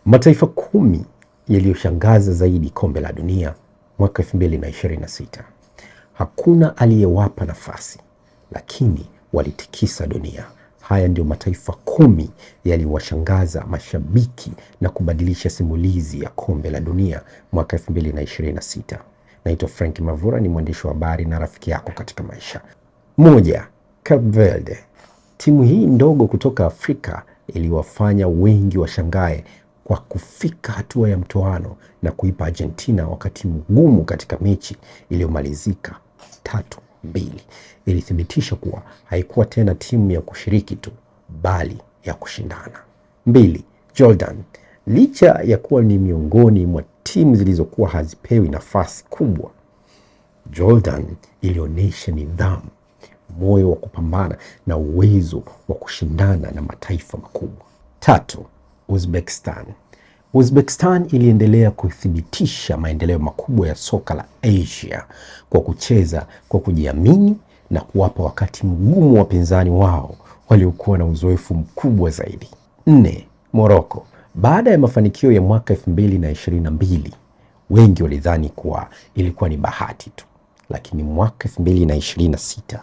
Mataifa 10 yaliyoshangaza zaidi kombe la dunia mwaka 2026. Hakuna aliyewapa nafasi, lakini walitikisa dunia. Haya ndio mataifa 10 yaliyowashangaza mashabiki na kubadilisha simulizi ya kombe la dunia mwaka 2026. Naitwa Frank Mavura, ni mwandishi wa habari na rafiki yako katika maisha. 1. Cape Verde. Timu hii ndogo kutoka Afrika iliwafanya wengi washangae kwa kufika hatua ya mtoano na kuipa Argentina wakati mgumu katika mechi iliyomalizika 3-2. Ilithibitisha kuwa haikuwa tena timu ya kushiriki tu, bali ya kushindana. 2. Jordan. Licha ya kuwa ni miongoni mwa timu zilizokuwa hazipewi nafasi kubwa, Jordan ilionyesha nidhamu, moyo wa kupambana na uwezo wa kushindana na mataifa makubwa. 3. Uzbekistan. Uzbekistan iliendelea kuthibitisha maendeleo makubwa ya soka la Asia kwa kucheza kwa kujiamini na kuwapa wakati mgumu wapinzani wao waliokuwa na uzoefu mkubwa zaidi. 4. Morocco. Baada ya mafanikio ya mwaka 2022, wengi walidhani kuwa ilikuwa ni bahati tu, lakini mwaka 2026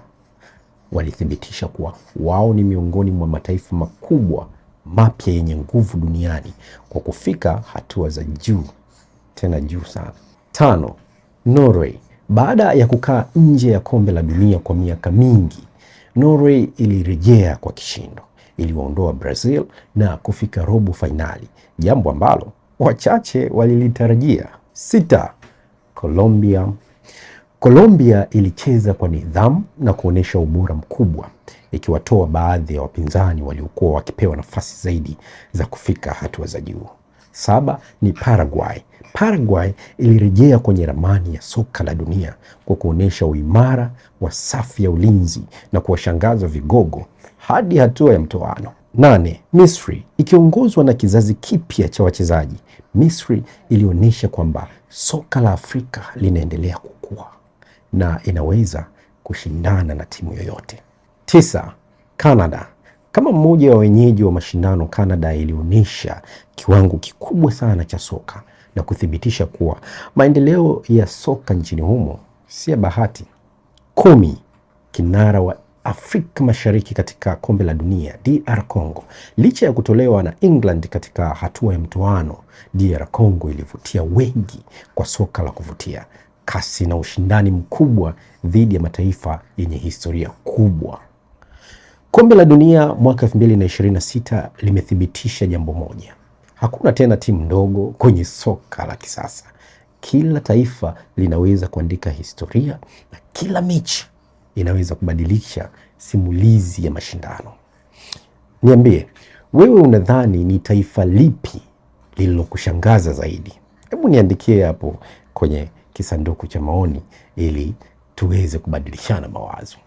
walithibitisha kuwa wao ni miongoni mwa mataifa makubwa mapya yenye nguvu duniani kwa kufika hatua za juu, tena juu sana. 5. Norway. Baada ya kukaa nje ya kombe la dunia kwa miaka mingi, Norway ilirejea kwa kishindo. Iliwaondoa Brazil na kufika robo fainali, jambo ambalo wachache walilitarajia. 6. Colombia. Colombia ilicheza kwa nidhamu na kuonyesha ubora mkubwa, ikiwatoa baadhi ya wapinzani waliokuwa wakipewa nafasi zaidi za kufika hatua za juu. 7. Ni Paraguay. Paraguay ilirejea kwenye ramani ya soka la dunia kwa kuonyesha uimara wa safu ya ulinzi na kuwashangaza vigogo hadi hatua ya mtoano. 8. Misri. Ikiongozwa na kizazi kipya cha wachezaji, Misri ilionyesha kwamba soka la Afrika linaendelea kukua na inaweza kushindana na timu yoyote. 9. Canada. Kama mmoja wa wenyeji wa mashindano, Canada ilionyesha kiwango kikubwa sana cha soka na kuthibitisha kuwa maendeleo ya soka nchini humo si ya bahati. 10. Kinara wa Afrika Mashariki katika kombe la dunia, DR Congo. Licha ya kutolewa na England katika hatua ya mtoano, DR Congo ilivutia wengi kwa soka la kuvutia, kasi na ushindani mkubwa dhidi ya mataifa yenye historia kubwa. Kombe la dunia mwaka 2026 limethibitisha jambo moja: hakuna tena timu ndogo kwenye soka la kisasa. Kila taifa linaweza kuandika historia na kila mechi inaweza kubadilisha simulizi ya mashindano. Niambie, wewe unadhani ni taifa lipi lililokushangaza zaidi? Hebu niandikie hapo kwenye kisanduku cha maoni ili tuweze kubadilishana mawazo.